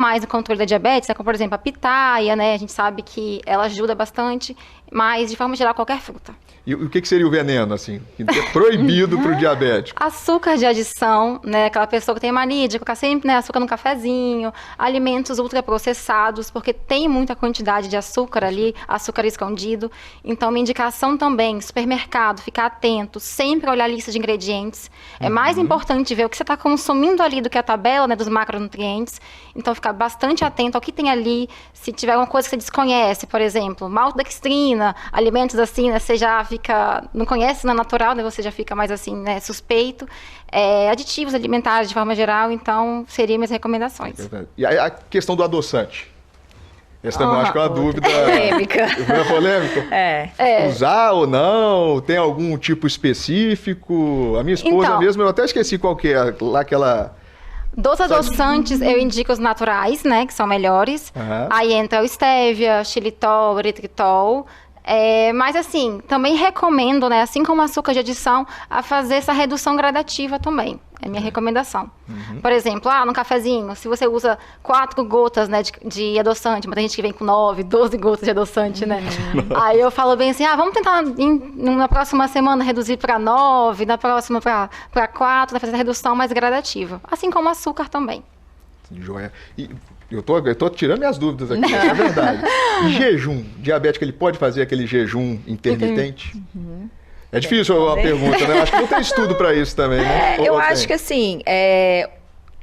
mais o controle da diabetes, como por exemplo a pitaia, né? A gente sabe que ela ajuda bastante, mas de forma geral qualquer fruta. E o que seria o veneno, assim? Que é proibido para o diabético? Açúcar de adição, né? Aquela pessoa que tem mania de colocar sempre, né, açúcar no cafezinho, alimentos ultraprocessados, porque tem muita quantidade de açúcar ali, açúcar escondido. Então, minha indicação também, supermercado, ficar atento, sempre olhar a lista de ingredientes. É mais importante ver o que você está consumindo ali do que a tabela, né, dos macronutrientes. Então, ficar bastante atento ao que tem ali. Se tiver alguma coisa que você desconhece, por exemplo, maltodextrina, alimentos assim, né, você já não conhece na natural, né, você já fica mais assim, né, suspeito. Aditivos alimentares de forma geral, então seriam minhas recomendações. E a questão do adoçante? Essa também acho que é uma dúvida. Polêmica. Não é polêmica? Usar ou não? Tem algum tipo específico? A minha esposa então, mesmo, eu até esqueci qual que é lá aquela... Dos adoçantes, eu indico os naturais, né, que são melhores. Aí entra o stevia, xilitol, eritritol. Mas assim, também recomendo, né, assim como o açúcar de adição, a fazer essa redução gradativa também. É minha recomendação. Por exemplo, no cafezinho, se você usa 4 gotas, né, de adoçante, mas tem gente que vem com 9, 12 gotas de adoçante, né? Aí eu falo bem assim, vamos tentar na próxima semana reduzir para 9, na próxima para 4, fazer essa redução mais gradativa. Assim como o açúcar também. Joia. E eu tô tirando minhas dúvidas aqui, é verdade. E jejum, diabético, ele pode fazer aquele jejum intermitente? É difícil a pergunta, né? Acho que não tem estudo para isso também, né? Eu acho que assim,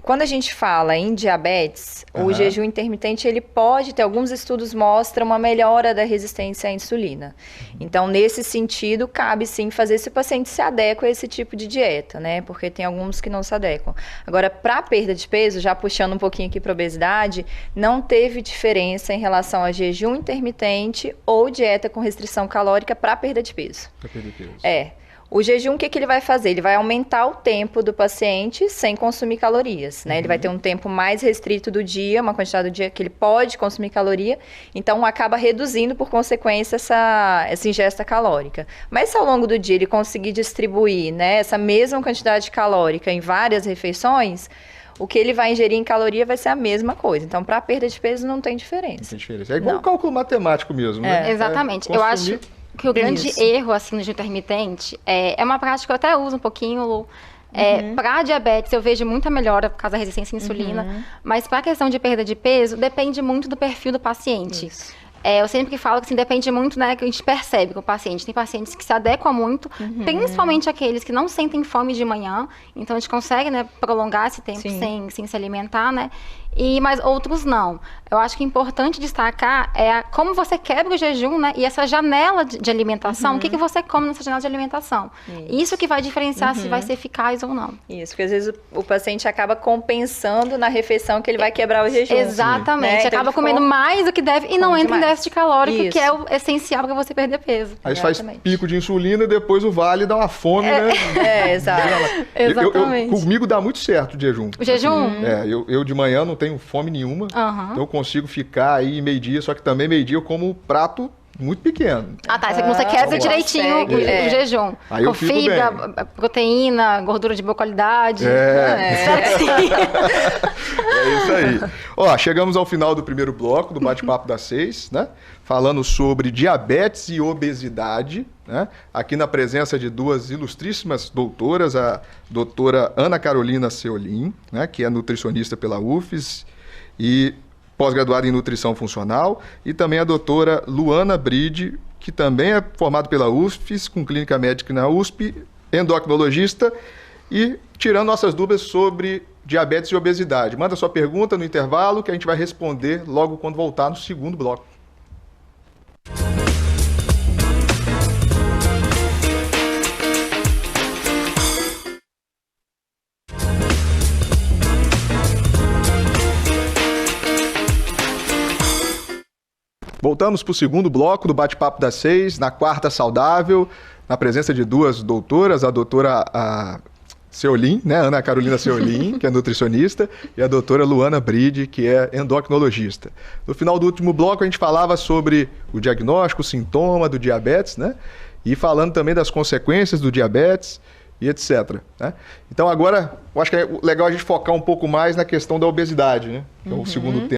quando a gente fala em diabetes, o jejum intermitente, ele pode ter, alguns estudos mostram uma melhora da resistência à insulina. Então, nesse sentido, cabe sim fazer se o paciente se adequa a esse tipo de dieta, né? Porque tem alguns que não se adequam. Agora, para perda de peso, já puxando um pouquinho aqui para obesidade, não teve diferença em relação a jejum intermitente ou dieta com restrição calórica para perda de peso. Para perder peso. O jejum, o que ele vai fazer? Ele vai aumentar o tempo do paciente sem consumir calorias, né? Ele vai ter um tempo mais restrito do dia, uma quantidade do dia que ele pode consumir caloria, então acaba reduzindo, por consequência, essa ingesta calórica. Mas se ao longo do dia ele conseguir distribuir, né, essa mesma quantidade calórica em várias refeições, o que ele vai ingerir em caloria vai ser a mesma coisa. Então, para perda de peso não tem diferença. Não tem diferença. É igual um cálculo matemático mesmo, né? Exatamente. Eu acho que o grande erro, assim, no jejum intermitente é uma prática que eu até uso um pouquinho, Lu. Para diabetes, eu vejo muita melhora por causa da resistência à insulina, mas para a questão de perda de peso, depende muito do perfil do paciente. Eu sempre falo que assim, depende muito, né, que a gente percebe com o paciente. Tem pacientes que se adequam muito, principalmente aqueles que não sentem fome de manhã, então a gente consegue, né, prolongar esse tempo sem se alimentar, né? Mas outros não. Eu acho que é importante destacar como você quebra o jejum, né? E essa janela de alimentação, o que você come nessa janela de alimentação. Isso que vai diferenciar se vai ser eficaz ou não. Isso, porque às vezes o paciente acaba compensando na refeição que ele vai quebrar o jejum. Exatamente, né? acaba comendo mais do que deve e não entra em déficit calórico, que é o essencial para você perder peso. Aí você faz pico de insulina e depois o vale dá uma fome, né? Exato. Exatamente. Comigo dá muito certo o jejum. O jejum? Eu de manhã não tenho fome nenhuma, então eu consigo ficar aí meio-dia, só que também meio-dia eu como um prato muito pequeno. Você quebra direitinho o jejum. Aí eu com fibra, proteína, gordura de boa qualidade. Espero que sim. É isso aí. Chegamos ao final do primeiro bloco do Bate-Papo das 6, né? Falando sobre diabetes e obesidade, né? Aqui na presença de duas ilustríssimas doutoras, a doutora Ana Carolina Seolim, né? Que é nutricionista pela UFES e pós-graduada em nutrição funcional, e também a doutora Luana Bride, que também é formada pela UFES, com clínica médica na USP, endocrinologista, e tirando nossas dúvidas sobre diabetes e obesidade. Manda sua pergunta no intervalo que a gente vai responder logo quando voltar no segundo bloco. Voltamos para o segundo bloco do Bate-Papo das 6, na quarta saudável, na presença de duas doutoras, a doutora Seolim, né, Ana Carolina Seolim, que é nutricionista, e a doutora Luana Bride, que é endocrinologista. No final do último bloco, a gente falava sobre o diagnóstico, o sintoma do diabetes, né, e falando também das consequências do diabetes e etc. Né? Então agora, eu acho que é legal a gente focar um pouco mais na questão da obesidade, né? Que é o segundo tema.